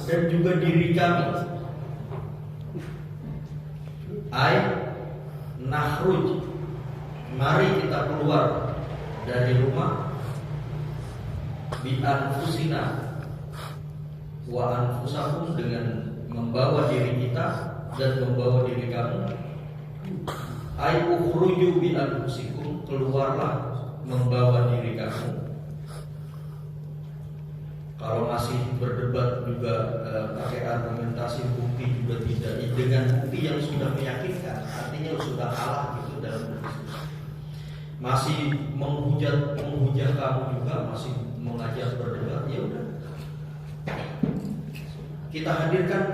dan juga diri kami. Ai nakhruj, mari kita keluar dari rumah, bi anfusina wa anfusakum, dengan membawa diri kita dan membawa diri kamu. Ai ukhruju bi anfusikum, keluarlah membawa diri kamu. Kalau masih berdebat juga pakai argumentasi bukti juga tidak, dengan bukti yang sudah meyakinkan, artinya sudah kalah gitu dalam berdiskusi. Masih menghujat kamu juga, masih mengajak berdebat, ya udah. Kita hadirkan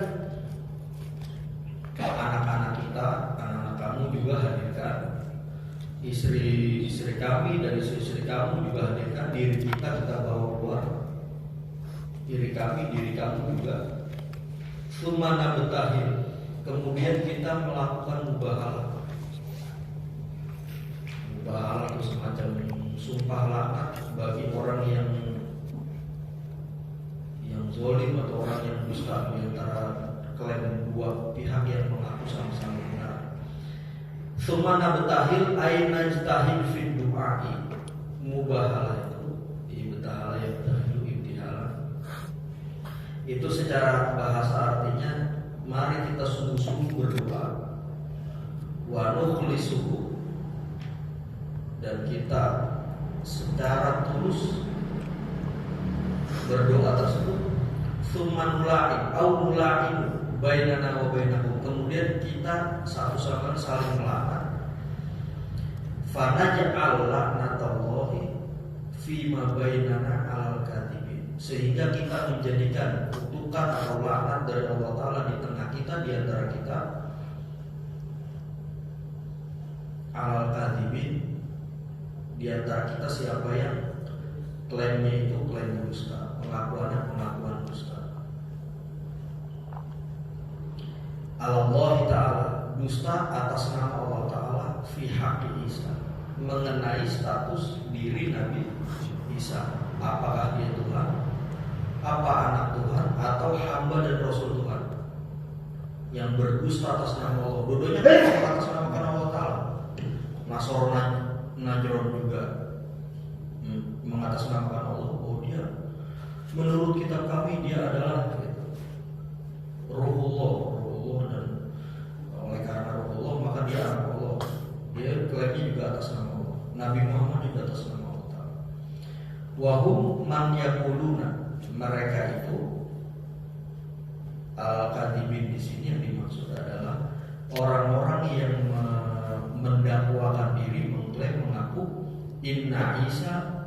anak-anak kita, anak-anak kamu juga hadirkan, istri kami dan istri kamu juga hadirkan, diri kita bawa keluar. Diri kami, diri kamu juga. Sumana betahil, kemudian kita melakukan mubahalah. Mubahalah itu semacam sumpah laknat bagi orang yang zalim atau orang yang dusta, di antara kalian dua pihak yang mengaku sama-sama benar. Sumana betahil aina jtahil fid du'ai. Mubahalah itu ibtahala ya betahil ibtihala. Itu secara bahasa artinya mari kita sungguh-sungguh berdoa, wa nukhlisuhu, dan kita secara tulus berdoa tersebut. Tsumma nula'in au nula'in bainana wa bainakum, kemudian kita satu sama lain saling melaknat. Fa naj'al laknatallahi fi ma bainana alal kadhibin, sehingga kita menjadikan kutukan atau laknat dari Allah Ta'ala di tengah kita, di antara kita, alal kadhibin, di antara kita siapa yang klaimnya itu klaim dusta, pengakuannya pengakuan dusta. Allah Ta'ala, dusta atas nama Allah Ta'ala, fi haqqi Isa, mengenai status diri Nabi Isa. Apakah dia Tuhan, apa anak Tuhan, atau hamba dan Rasul Tuhan, yang berdusta atas nama Allah. Dua-duanya atas nama Allah Ta'ala. Nasrani Najron juga mengatasnamakan Allah. Oh, dia menurut kitab kami dia adalah Ruhullah, dan oleh karena Ruhullah maka dia anak Allah. Dia klaimnya juga atas nama Allah. Nabi Muhammad juga atas nama Allah Ta'ala. Wahum man yaquluna, mereka itu al-kadhibin di sini yang dimaksud adalah orang-orang yang mendakwakan diri, mengklaim, mengaku inna Isa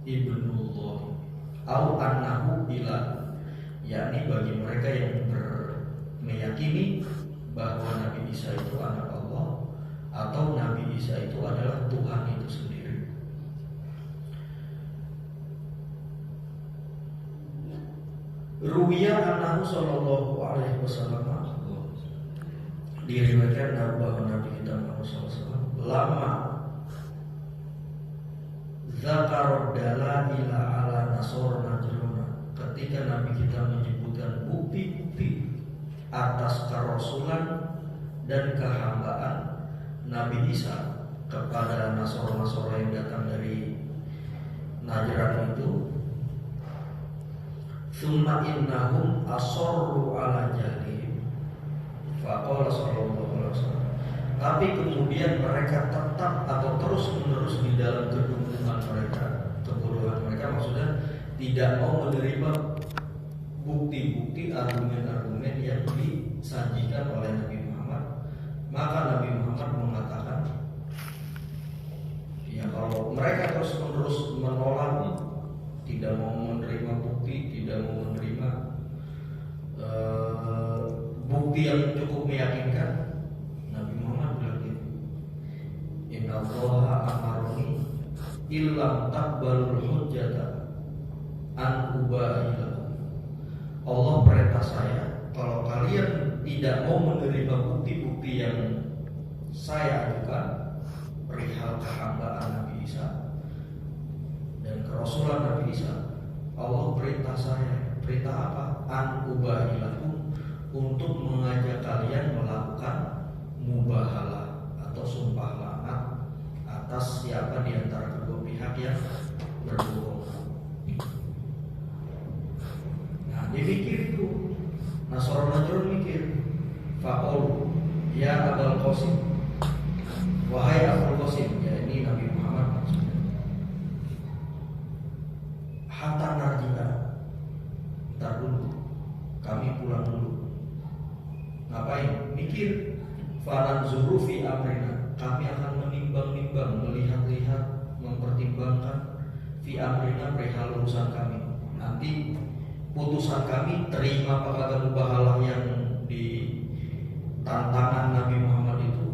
ibnullah au annahu ilah, yakni bagi mereka yang meyakini bahwa Nabi Isa itu anak Allah atau Nabi Isa itu adalah Tuhan itu sendiri. Ruwiya annahu sallallahu alaihi wasallam, diriwayatkan bahwa Nabi kita Muhammad SAW lama zakarod dalaila ala nasor najrona, ketika Nabi kita menyebutkan bukti-bukti atas kerasulan dan kehambaan Nabi Isa kepada Nasor-Nasor yang datang dari Najran itu. Summa innahum asorru ala jahlihim, faqala sallallahu alaihi wasallam, tapi kemudian mereka tetap atau terus menerus di dalam kedunguan mereka, kebodohan mereka, maksudnya tidak mau menerima bukti-bukti, argumen-argumen yang disajikan oleh Nabi Muhammad. Maka Nabi Muhammad mengatakan, ya kalau mereka terus menerus menolak, tidak mau menerima bukti, tidak mau menerima bukti yang cukup meyakinkan, Nabi Muhammad bilang gitu, inna allaha amaroni illam taqbalul hujjata an ubahilah, Allah perintah saya, kalau kalian tidak mau menerima bukti-bukti yang saya ajukan perihal kehambaan Nabi Isa dan kerasulan Nabi Isa, Allah perintah saya, perintah apa? an ubahilakum, untuk mengajak kalian melakukan mubahalah atau sumpah laknat atas siapa di antara kedua pihak yang berbohong. Nah, dia mikir itu. Nasrul Najrun mikir, faqul ya Abul Qasim, wahai Abul Qasim, ya ini Nabi Muhammad maksudnya. Hatta narji'a, ntar dulu, kami pulang dulu. Ngapain? Mikir. Fananzuru fi amrina, kami akan menimbang-nimbang, melihat-lihat, mempertimbangkan fi amrina perihal urusan kami. Nanti putusan kami terima apa kagak mubahalah yang di tantangan Nabi Muhammad itu.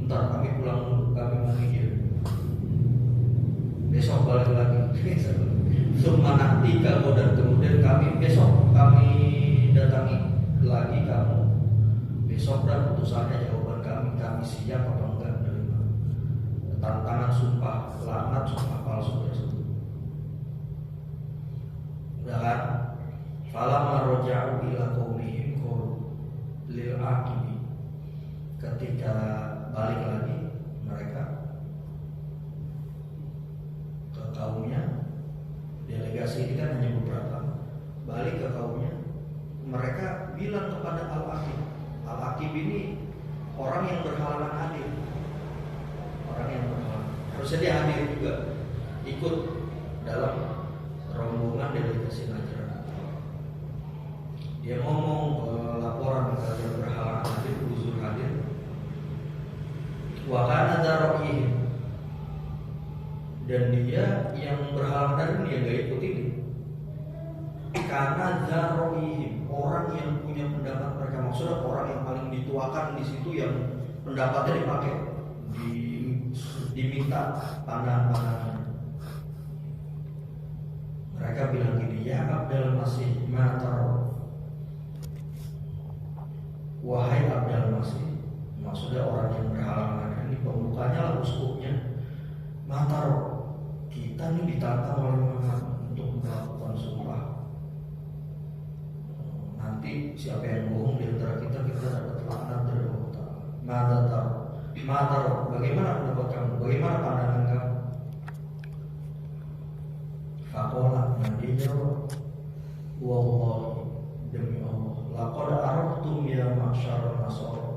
Ntar kami pulang dulu, kami mau mikir. Besok balik lagi. Summa nantika, dan kemudian kami besok kami datangi lagi kamu. Besok dan putusannya jawaban kami siap apa enggak menerima tantangan sumpah laknat, sumpah palsu tersebut. Udah kan? Falamma raja'u ila qaumihim lil aqibi, ketika balik lagi mereka ke kaumnya, delegasi ini kan hanya beberapa, balik ke kaumnya, mereka bilang kepada Al-Aqib. Al-Aqib ini orang yang berhalangan hadir, orang yang berhalangan, harusnya dia hadir juga, ikut dalam rombongan delegasi Najran. Dia ngomong laporan kalian berhalangan hadir, uzur hadir. Wa kana darihim, dan dia yang berhalangan hadir dia gak ikut ini. Karena darihim, orang yang punya pendapat mereka, maksudnya orang yang paling dituakan di situ, yang pendapatnya dipakai, diminta pandangan-pandangan. Mereka bilang gini, ya Abdul Masih, mataro, wahai Abdul Masih, maksudnya orang yang berhalangan ini, pembukanya lah uskupnya, mataro, kita ini ditantang oleh Muhammad untuk melakukan sumpah. Nanti siapa yang bohong di antara kita dapat laknat dari Allah Ta'ala. Mataro, bagaimana pendapat kamu? Bagaimana pandangan kamu? Faqala, dia jawab, wallahi, demi Allah, laqad araftum ya ma'syar nasara,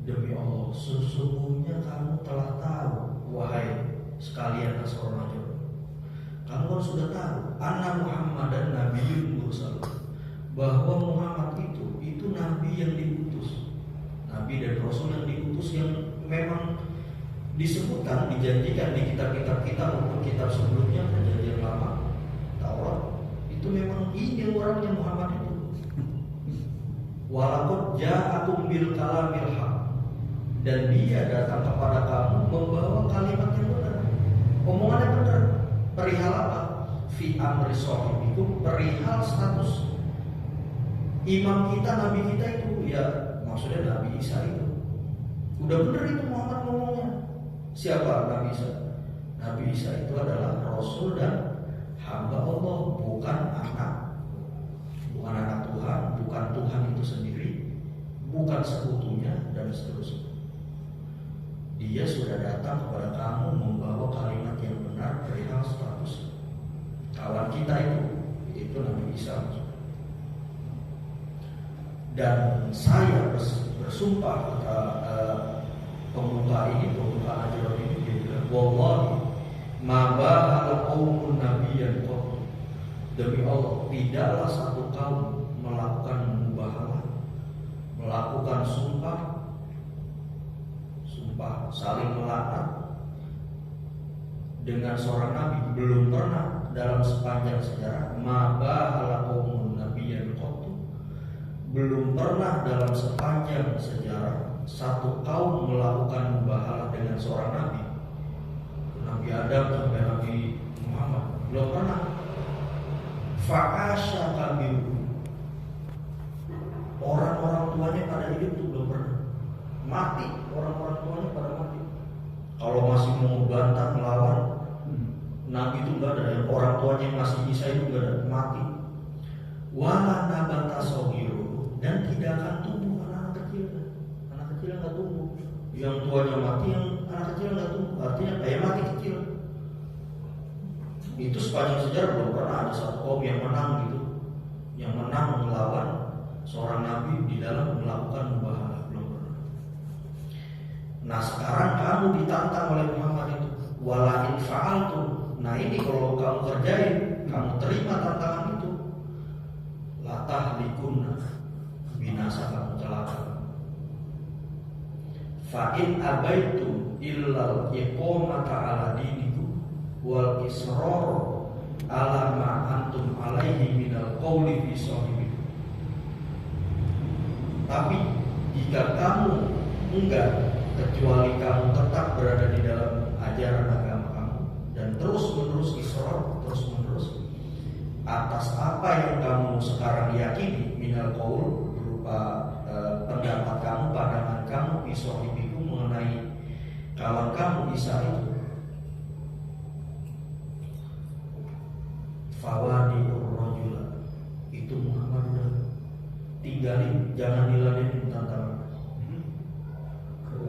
demi Allah, sesungguhnya kamu telah tahu, wahai sekalian Nasrul Najrun, kamu kan sudah tahu, anna Muhammadan nabiyyun mursal, bahwa Muhammad itu nabi yang diutus, nabi dan rasul yang diutus, yang memang disebutkan, dijanjikan di kitab-kitab kita maupun kitab sebelumnya, perjanjian lama, Taurat, itu memang ini orangnya Muhammad itu. Walaqad ja'akum bil kalamil haq, dan dia datang kepada kamu membawa kalimat yang benar, omongannya benar. Perihal apa? Fi amri sahibikum, perihal status imam kita, nabi kita itu, ya maksudnya Nabi Isa itu. Udah benar itu Muhammad ngomongnya. Siapa Nabi Isa? Nabi Isa itu adalah Rasul dan hamba Allah, bukan anak Tuhan, bukan Tuhan itu sendiri, bukan sekutunya, dan seterusnya. Dia sudah datang kepada kamu membawa kalimat yang benar perihal status kawan kita itu Nabi Isa. Dan saya bersumpah kata pembuka Najrun ini, dia bilang, wallahi ma ba'ala qaumun nabiyyan qat, demi Allah tidaklah satu kaum melakukan mubahalah, melakukan sumpah saling melaknat dengan seorang nabi, belum pernah dalam sepanjang sejarah. Ma ba'ala qaumun nabiyyan qat, belum pernah dalam sepanjang sejarah satu kaum melakukan mubahalah dengan seorang nabi, Nabi Adam sampai Nabi Muhammad, belum pernah. Fa'asya kabiru, orang-orang tuanya pada hidup itu belum pernah. Mati, orang-orang tuanya pada mati. Kalau masih mau bantah melawan, Nabi itu enggak ada, orang tuanya yang masih Isa itu enggak ada, mati. Wala nabata sogiru, dan tidak akan tumbuh anak kecil enggak tumbuh. Yang tuanya mati, yang anak kecil enggak tumbuh, artinya kayak mati kecil. Itu sepanjang sejarah belum pernah ada satu kaum yang menang gitu, yang menang melawan seorang nabi di dalam melakukan mubahalah, belum pernah. Nah sekarang kamu ditantang oleh Muhammad itu, wala in fa'altum. Nah ini kalau kamu kerjain, kamu terima tantangan itu, latah likunna, binasa kamu, celaka. Fa'in abaitu illal iqamata ala dinikum wal israr ala ma antum alaihi minal qawli fi sahibikum. Tapi jika kamu enggak, kecuali kamu tetap berada di dalam ajaran agama kamu dan terus-menerus israr, terus-menerus atas apa yang kamu sekarang yakini, minal qaul, berupa pendapat kamu, pandangan kamu, bisohibikum, mengenai kawan kamu Isa itu, fawadi urrojula, itu Muhammad udah tinggalin, jangan diladenin tantangan.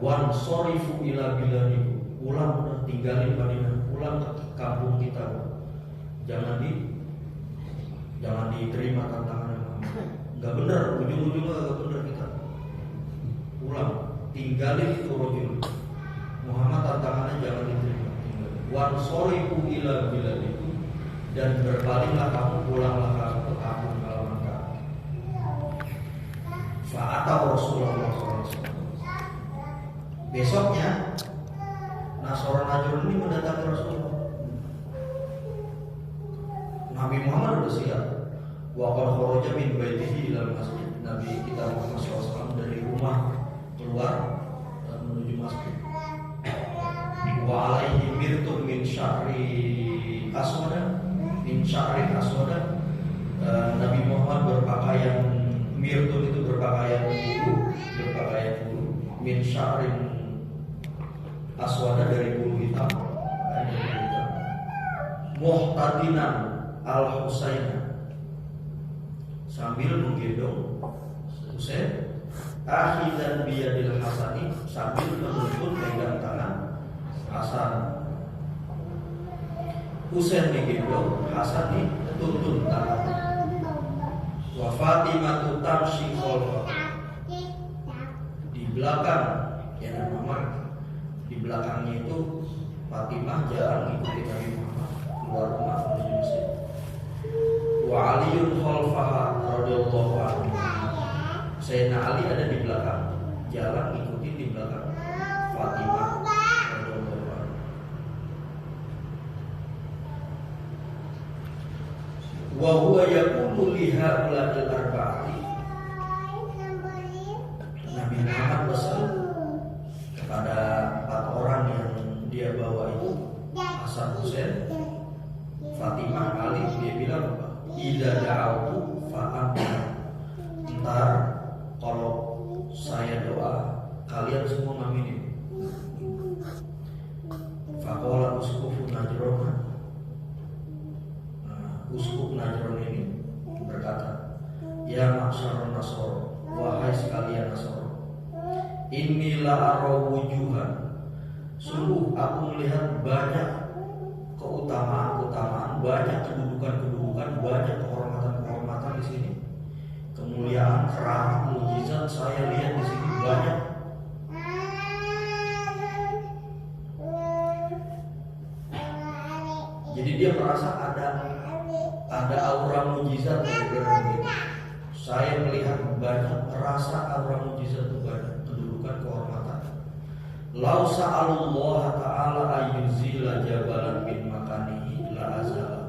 Wan sorifu ila biladiku, pulang, udah tinggalin Madinah, pulang ke kampung kita, jangan diterima tantangannya. Nggak benar, ujung-ujungnya nggak benar kita. Pulang, tinggalin itu rojul. Muhammad tantangannya jangan diterima. Wan sorifu ila biladiku, dan berpalinglah kamu, pulanglah kamu ke kampung halaman kamu. Fa'atau Rasulullah SAW. Besoknya Nasrani Najrun ini mendatangi Rasulullah. Nabi Muhammad sudah siap. Wa qad kharaja min baitihi ila masjid. Nabi kita Muhammad SAW dari rumah keluar dan menuju masjid. Wa alaihi mirtun min sya'ri aswada, min sya'ri aswada. Nabi Muhammad berpakaian mirtun, itu berpakaian bulu, min sya'rin aswada, dari bulu hitam. Muhtadinan al-Husaina, sambil menggendong Husain. Akhidan biyadil Hasani, sambil menuntun pegang tangan Hasan. Husain digendong, Hasan dituntun tangan. Wa Fatimah tamshi khalfa, di belakang ya Muhammad, di belakangnya itu Fatimah jalan mengikuti Nabi Muhammad keluar rumah menuju masjid. Wa Aliun khalfaha radhiyallahu anhu, Sayyidina Ali ada di belakang, jalan mengikuti di belakang Fatimah radhiyallahu anhu. Wa huwa yaqulu li haula'il arba'ati, Nabi Muhammad berseru kepada 4 orang yang dia bawa itu, Hasan, Husain, Fatimah, Ali. Dia bilang, idza da'autu fa'aminu, ntar kalau saya doa kalian semua ngaminin. Faqala uskufu Najron, uskup Najron ini berkata, ya ma'syarun Nasoro, wahai sekalian Nasoro, inilah arawujuhan, sungguh aku melihat banyak keutamaan, banyak kedudukan, banyak kehormatan di sini, kemuliaan, keramat, mukjizat saya lihat di sini banyak. Jadi dia merasa ada aura mukjizat dari ini. Saya melihat banyak, merasa aura mukjizat itu banyak, kedudukan, kehormatan. Lau sa'alullah ta'ala ayyuzila jabalan bin makanihi la azala.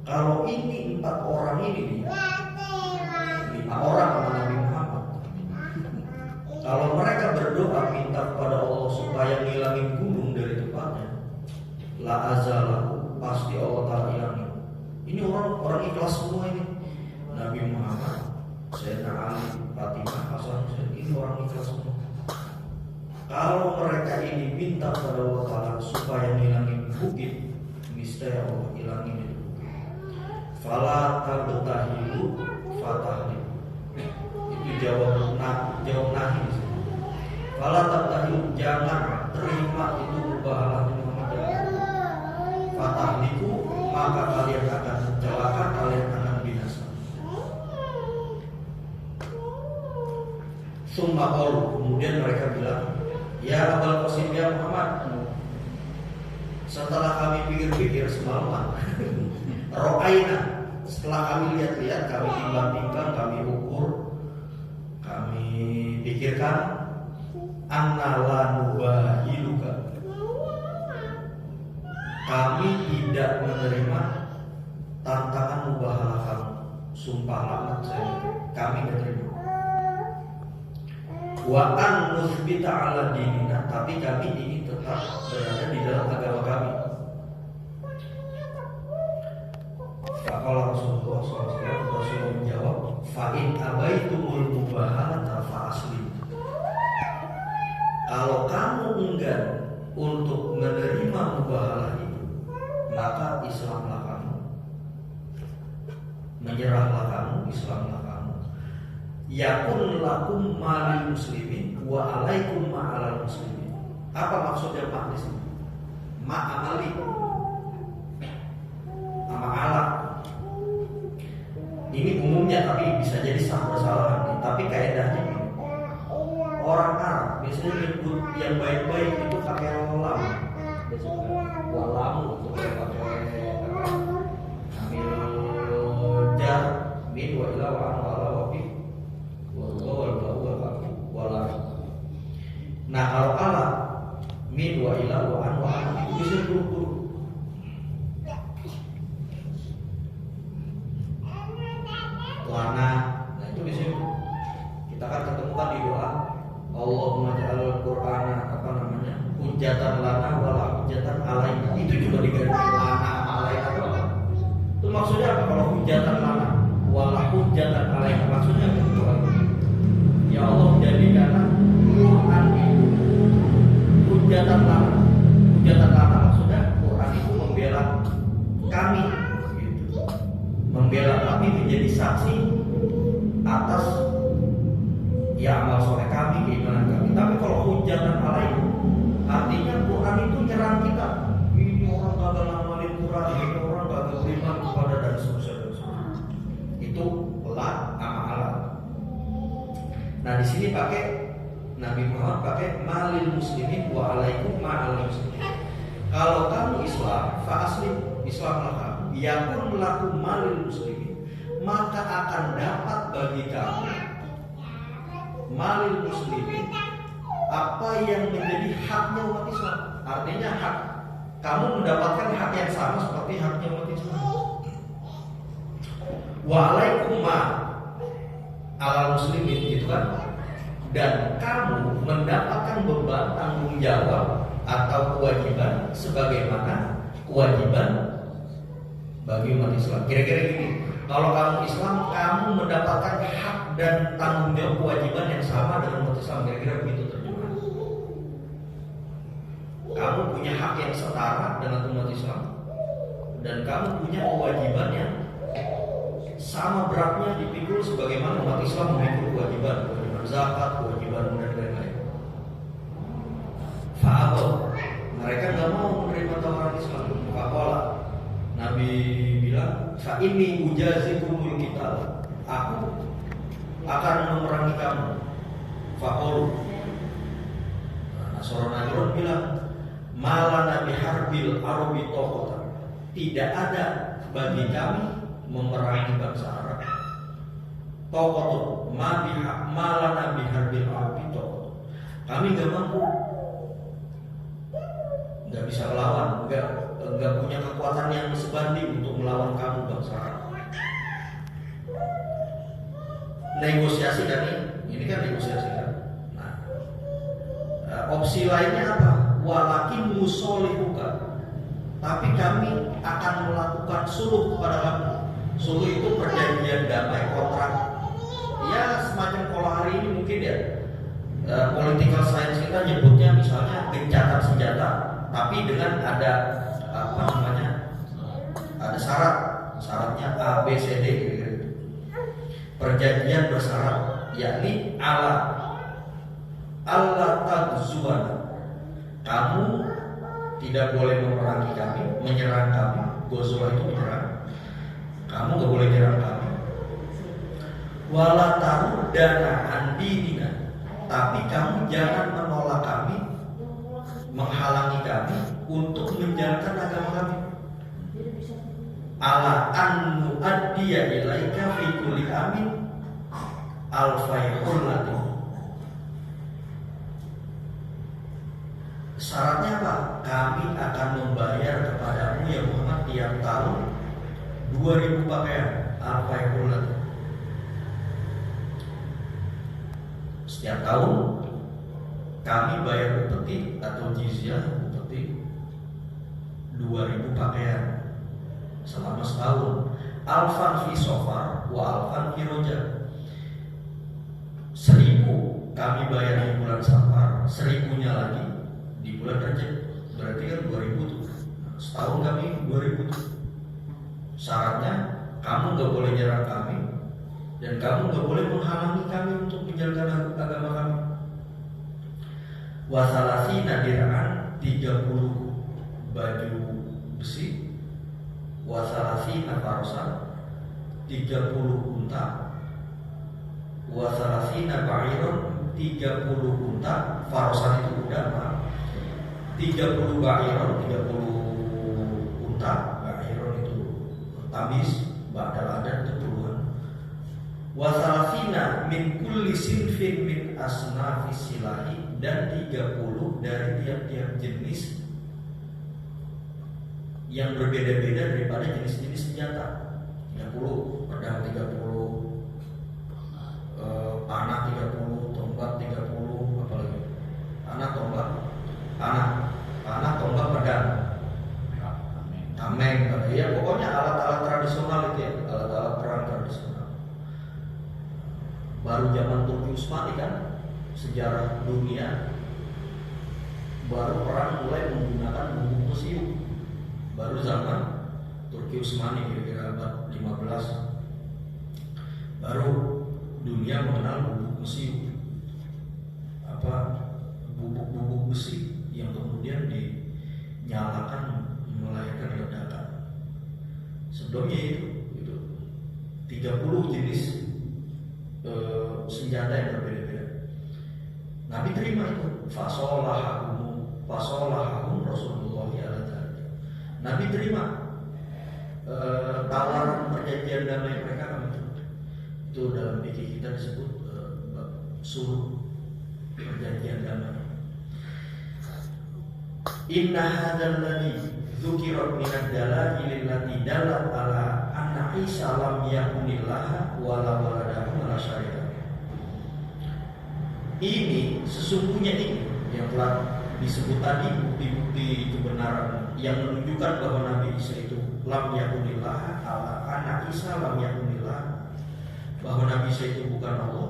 Kalau ini 4 orang ini nih, 5 orang sama Nabi Muhammad, kalau mereka berdoa minta kepada Allah supaya ngilangin gunung dari tempatnya, la azala, pasti Allah Ta'ala hilangin. Ini orang ikhlas semua ini. Nabi Muhammad, Sayyidina Ali, Fatimah, Hasan, Husain, ini orang ikhlas semua. Kalau mereka ini minta kepada Allah Ta'ala supaya ngilangin bukit, niscaya Allah hilangi itu. Fala tabtahilu fatahli. Itu jawab nahi di sini. Fala tabtahilu, jangan terima itu mubahalah Muhammad. Fatahliku, maka kalian akan celaka, kalian akan binasa. Summa qalu, kemudian mereka bilang, ya Abul Qasim ya Muhammad, setelah kami pikir-pikir semalaman, ro'aina, setelah kami lihat-lihat, kami timbang-timbang, kami ukur, kami pikirkan, anna la nubahiluka, kami tidak menerima tantangan mubahalah kamu, sumpah laknat saya, kami tidak terima. Wa an nuthbita ala dinina, tapi kami ingin tetap berada di dalam agama kami. Faqala Rasulullah SAW, Rasulullah menjawab, fa in abaitumul mubahalata fa aslim. Kalau kamu enggan untuk menerima mubahalah itu, maka Islamlah kamu, menyerahlah kamu, Islamlah kamu. Yakun lakum malil muslimin wa alaikum ma'alal muslimin. Apa maksudnya mak di sini? Ma'amali, ma'ala. Ini umumnya, tapi bisa jadi sah bersalahan. Tapi kaidahnya ini, orang Arab biasanya menyebut yang baik-baik itu pakai lam. Walam untuk pakai amil jar min wa ila wa an wa ala wa fi. Nah kalau ala min wa ila wa an wa an itu bisa huruf-huruf. Lana, nah itu bisa. Kita kan ketemukan di doa Allahumma ja'alul Qur'ana apa namanya hujjatan lana wala hujjatan alaina. Itu juga diganti lana alaina itu apa? Itu maksudnya apa kalau hujjatan lana wala hujjatan alaina? Maksudnya itu apa? Ya Allah, jadikanlah Quran itu hujatan lana. Hujatan lana maksudnya Quran itu membela kami, gitu. Membela kami menjadi saksi atas ya amal soleh kami, keimanan kami. Tapi kalau hujatan lain, artinya Quran itu nyerang kita. Ini orang gagal ngamalin Quran, ini orang gagal beriman kepada dan seterusnya. Itu la amalan. Nah di sini pakai Nabi Muhammad pakai malil muslimin wa alaikum ma'al muslimin. Kalau kamu Islam, fa aslim, Islamlah kamu. Yakun melaku malil muslimin, maka akan dapat bagi kamu malil muslimin apa yang menjadi haknya umat Islam. Artinya hak kamu mendapatkan hak yang sama seperti haknya umat Islam. Wa alaikum ala muslimin, gitu kan? Dan kamu mendapatkan beban tanggung jawab atau kewajiban sebagaimana kewajiban bagi umat Islam. Kira-kira gini, kalau kamu Islam, kamu mendapatkan hak dan tanggung jawab kewajiban yang sama dengan umat Islam. Kira-kira begitu terjemahan. Kamu punya hak yang setara dengan umat Islam, dan kamu punya kewajiban yang sama beratnya dipikul sebagaimana umat Islam memikul kewajiban zakat, kewajiban dan lain-lain. Fa'abau, mereka nggak mau menerima tawaran Islam. Fa'qala, Nabi bilang, fa'inni ujazikumul qital, aku akan memerangi kamu. Fa'qalu, Nasrul Najran bilang, malana biharbil arabi toqota, tidak ada bagi kami memerangi bangsa Arab. Tokoh malana biharbil arabi tokoh. Kami nggak mampu, nggak bisa melawan, nggak punya kekuatan yang sebanding untuk melawan kamu bangsa Arab. Negosiasi kan ini kan negosiasi kan. Nah, opsi lainnya apa? Walakin musolihuka, tapi kami akan melakukan suluh kepada kamu. Suluh itu perjanjian damai, kontrak. Ya semacam kalau hari ini mungkin ya political science kita nyebutnya misalnya gencatan senjata, tapi dengan ada apa namanya ada syarat, syaratnya A, B, C, D gitu. Perjanjian bersyarat, yakni Allah tagzuana, kamu tidak boleh memerangi kami, menyerang kami. Gozoa itu menyerang, kamu gak boleh menyerang kami. Wala tarudana andinina, tapi kamu jangan menolak kami, menghalangi kami untuk menjalankan agama kami. Ala annu addiya ilaika fi kulli amin alfayhullati. Syaratnya apa? Kami akan membayar kepadamu ya Muhammad tiap tahun 2000 pakaian alfayhullati. Setiap tahun kami bayar upeti atau jizyah upeti 2000 pakaian selama setahun. Alfan fi sofar wa alfan fi rojab. 1000 kami bayar di bulan Safar, 1000-nya lagi di bulan Rajab. Berarti kan 2000 tuh. Setahun kami 2000 tuh. Syaratnya kamu gak boleh nyerang kami dan kamu gak boleh menghalangi kami untuk menjalankan agama kami. Wasalasi nadiraan 30 baju besi. Wasalasi nafarosan 30 unta. Wasalasina ba'iron 30 unta, farosan itu kuda, 30 ba'iron 30 unta, ba'iron itu tamis, badal adat itu puluhan. Wasalasina min kulli sinfin min asnafis silahi, dan 30 dari tiap-tiap jenis yang berbeda-beda daripada jenis-jenis senjata. 30 pedang, 30 panah, 30 tombak, 30 apa lagi? Panah, tombak, panah, tombak, pedang, tameng, ya pokoknya alat-alat tradisional itu ya, alat-alat perang tradisional. Baru zaman Turki Utsmani kan, sejarah dunia baru perang mulai menggunakan bubuk mesiu. Baru zaman Turki Utsmani kira-kira abad 15 baru dunia mengenal bubuk mesiu, bubuk besi yang kemudian dinyalakan melahirkan ledakan. Sebelumnya itu 30 jenis senjata yang berbeda-beda. Nabi terima itu. Fasolahahum Rasulullah sallallahu. Nabi terima tawaran perjanjian damai mereka kami. Itu dalam fikih kita disebut sulh, perjanjian damai. Inna hadzal ladzi dzukira min ad-dalail allati dalat ala anna Isa lam yakunillah wa la waladahu wa la syari'a. Ini sesungguhnya ini yang telah disebut tadi, bukti-bukti kebenaran yang menunjukkan bahwa Nabi Isa itu lam yakunillah ala anna Isa lam yakunillah, bahwa Nabi Isa itu bukan Allah,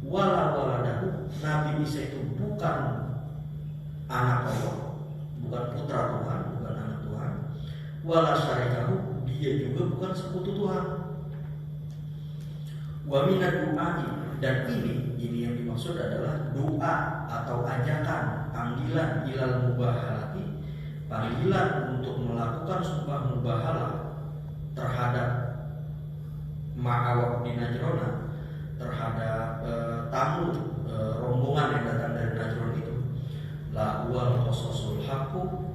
wala waladahu, Nabi Isa itu bukan anak Allah, bukan putra Tuhan, bukan anak Tuhan, wala syarikahu, dia juga bukan sekutu Tuhan. Wa minad du'ai, dan ini yang dimaksud adalah doa atau ajakan, panggilan ilal mubahalati, panggilan untuk melakukan sumpah mubahalah terhadap ma'awak di Najrona, terhadap tamu rombongan yang datang dari Najron itu. La wal qasasul haqqu,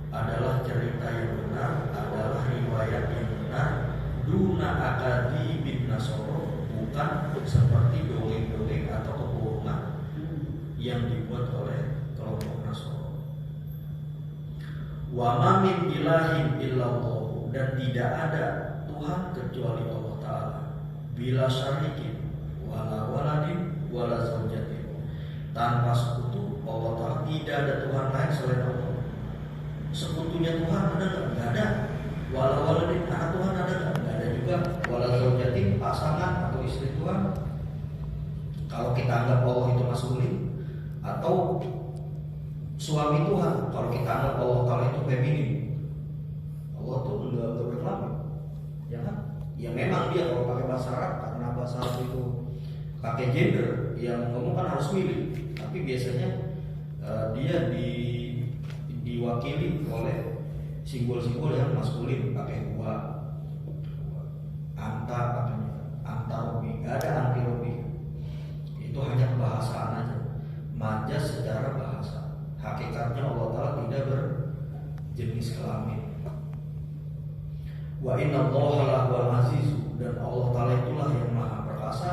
adalah cerita yang benar, adalah riwayat yang benar, duna akadi bin nasoro, bukan seperti dongeng-dongeng atau kebohongan yang dibuat oleh kelompok Nasoro. Wa ma min ilahin illallah, dan tidak ada Tuhan kecuali Allah Ta'ala. Bila syarikin wala waladin wala zaujatin, tanpa sekutu Allah Ta'ala, tidak ada Tuhan lain selain Allah. Sekutunya Tuhan ada nggak? Nggak ada. Wala waladin, anak Tuhan ada nggak? Nggak ada juga. Wala zaujatin, pasangan atau istri Tuhan. Kalau kita anggap Allah itu maskulin, atau suami Tuhan, kalau kita anggap Allah Ta'ala itu feminin. Allah Rasulullah tuh enggak berkelamin, ya kan? Ya memang dia kalau pakai bahasa Arab, karena bahasa Arab itu pakai gender, yang ngomong kan harus milih. Tapi biasanya dia diwakili oleh simbol-simbol yang maskulin, pakai gua, anta, katanya antarobi, nggak ada antirobi. Itu hanya kebahasaan aja, majaz secara bahasa. Hakikatnya Allah Ta'ala tidak berjenis kelamin. Wa inna Allaha lahul azizu, dan Allah Ta'ala itulah yang maha perkasa,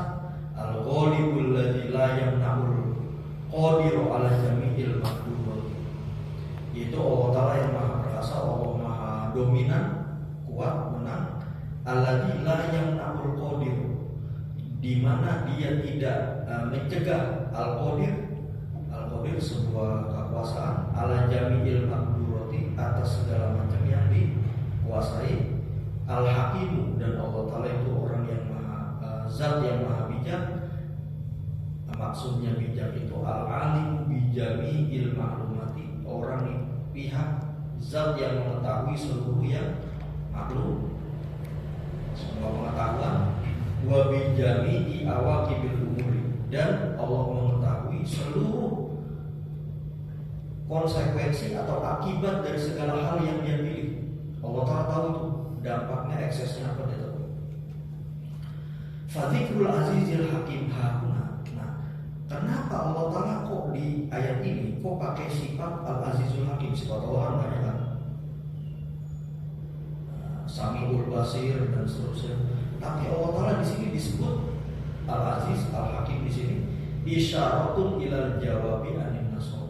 al-ghalibul ladzi la yamna'ul qadiru ala jami'il maqdurat. Itu Allah Ta'ala yang maha perkasa, Allah maha dominan, kuat, menang, alladzi la yamna'ul qadir, di mana dia tidak mencegah al-qadir. Al-qadir sebuah kekuasaan, ala jami'il maqdurati, atas segala macam yang dikuasai. Al-Hakimu, dan Allah Ta'ala itu orang yang maha zat yang maha bijak. Maksudnya bijak itu al-alimu bijami'il ma'lumati, orang di pihak zat yang mengetahui seluruh yang maklum, semua pengetahuan. Wa bijami'i awaqibil umuri, dan Allah mengetahui seluruh konsekuensi atau akibat dari segala hal yang dia pilih. Allah Ta'ala tahu itu, dampaknya, eksesnya apa dia tahu. Fadzikrul azizil hakim hakuna. Nah, kenapa Allah Ta'ala kok di ayat ini kok pakai sifat al-azizul hakim? Sifat Allah banyak kan, Samiul Basir dan seterusnya. Tapi Allah Ta'ala di sini disebut al-aziz, al-hakim di sini isyaratun ilal jawabi anin nasr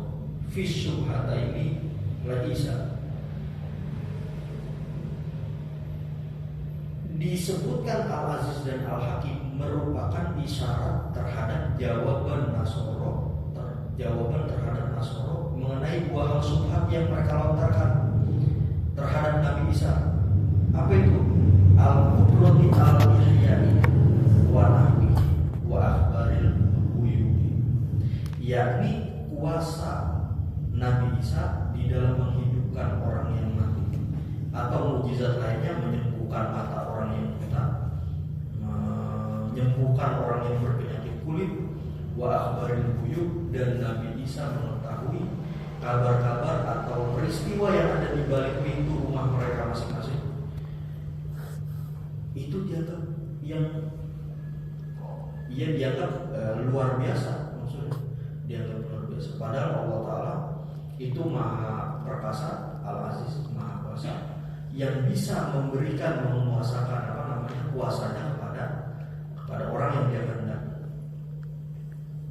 fi syubhataini la Isa. Disebutkan al-aziz dan al-hakim merupakan isyarat terhadap jawaban Nasoro, jawaban terhadap Nasoro mengenai dua hal syubhat yang mereka lontarkan terhadap Nabi Isa. Apa itu? Al-qudrati al-ihyai wa nahwi wa akhbaril wuyudi, yakni kuasa Nabi Isa di dalam menghidupkan orang yang mati, atau mukjizat lainnya menyembuhkan mata orang yang buta, menyembuhkan orang yang berpenyakit kulit, wa akhbaril wuyud, dan Nabi Isa mengetahui kabar-kabar atau peristiwa yang ada di balik pintu rumah mereka masing-masing. Itu dianggap dianggap luar biasa, maksudnya dianggap luar biasa. Padahal Allah Ta'ala itu maha perkasa, al-aziz, maha kuasa, yang bisa memberikan, menguasakan kuasanya kepada orang yang dia kehendaki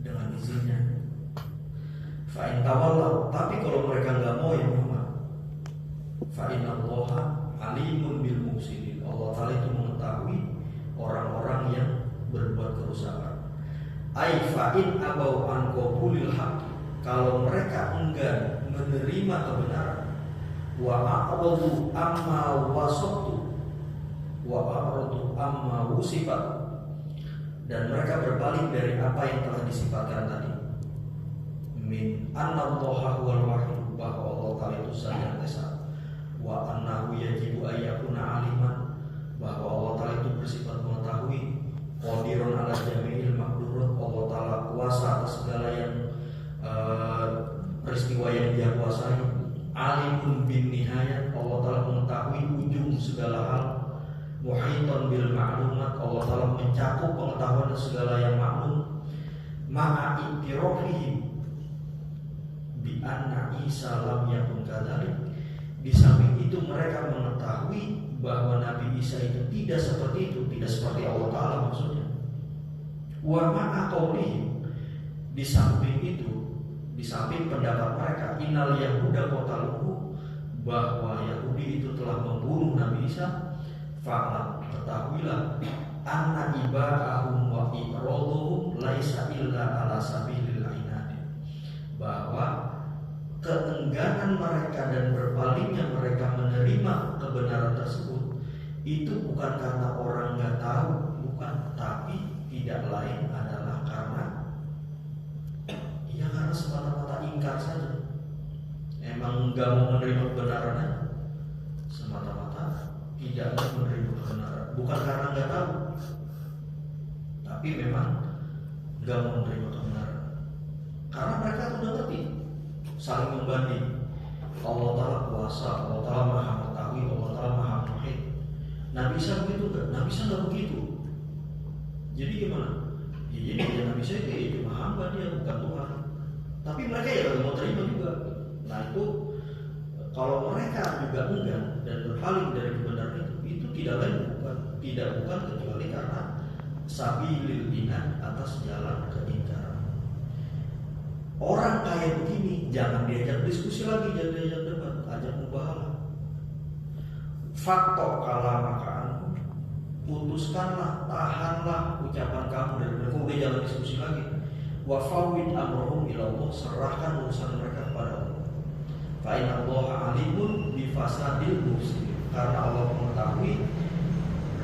dengan izinnya. Fa in tawallau, tapi kalau mereka nggak mau, ya Muhammad, fa innallaha alimun bil mufsidin, Allah Ta'ala itu mengetahui orang-orang yang berbuat kerusakan. Ai fa in abau an qabulil haqq, kalau mereka enggan menerima kebenaran, wa a'radu amma wasatu wa a'radu amma wusifat, dan mereka berpaling dari apa yang telah disifatkan tadi, min annallaha huwal wahid, bahwa Allah Ta'ala itu zat yang esa, wa annahu yajibu ayyakuna aliman, bahwa Allah Ta'ala itu bersifat mengetahui, qadirun ala jami'il maqdurat, Allah Ta'ala kuasa atas segala yang peristiwa yang dia kuasai, alimun bin nihayat, Allah Ta'ala mengetahui ujung segala hal, muhitan bil ma'lumat, Allah Ta'ala mencakup pengetahuan segala yang maklum, ma'a itirafihim bi anna Isa lam yakun kadzalik, di samping itu mereka mengetahui bahwa Nabi Isa itu tidak seperti itu, tidak seperti Allah Ta'ala maksudnya. Wa ma'a qaulihim, di samping itu, di samping pendapat mereka, innal yahuda qataluhu, bahwa Yahudi itu telah membunuh Nabi Isa, fa'lam, ketahuilah, anna ibahum wa iqraduhum laisa illa ala sabilil inadi, bahwa keengganan mereka dan berpalingnya mereka menerima kebenaran tersebut itu bukan karena orang nggak tahu, bukan, tapi tidak lain adalah karena semata-mata ingkar saja, emang nggak mau menerima kebenarannya, semata-mata tapi memang nggak mau menerima kebenaran karena mereka udah ngerti, saling membanding. Allah Ta'ala kuasa, Allah Ta'ala maha mengetahui, Allah Ta'ala maha muhit. Nabi Isa begitu nggak? Nabi Isa nggak begitu. Jadi gimana? Ya, jadi ya Nabi Isa itu cuma hamba, dia bukan Tuhan. Tapi mereka ya nggak mau terima juga. Nah itu kalau mereka juga enggan dan berpaling dari kebenaran itu tidak lain bukan kecuali karena sabilil inad, atas jalan keingkaran. Orang kayak begini jangan diajak diskusi lagi, jangan diajak debat, ajak mubahalah. Faktor kalamakan, putuskanlah, tahanlah ucapan kamu dari mereka, udah jangan diskusi lagi. Wa fawwid amrahum ila Allah, serahkan urusan mereka kepada Allah. Fa inna Allah alimun bi fasadil mufsidin, karena Allah mengetahui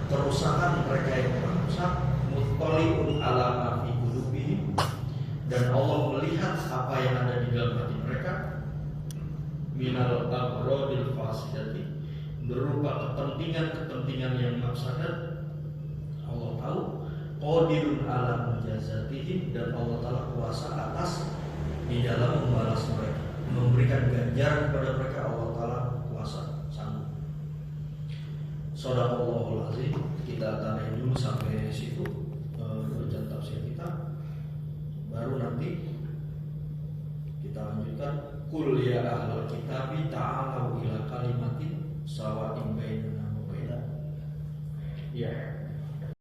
kerusakan mereka yang merusak. Muttali'un ala ma fi qulubihim, dan Allah melihat apa yang ada di dalam hati mereka. Minal abradil fasidati, berupa kepentingan yang mafsadat. Allah tahu. Qadirun ala mujazatihim, dan Allah Ta'ala kuasa atas di dalam membalas mereka, memberikan ganjaran kepada mereka. Allah Ta'ala kuasa, sanggup. Shadaqallahul azim. Kita tandai dulu sampai situ bacaan tafsir kita, baru nanti kita lanjutkan. Qul ya ahlal kitabi ta'alau ila kalimatin sawa'in bainana wa bainakum. Ya.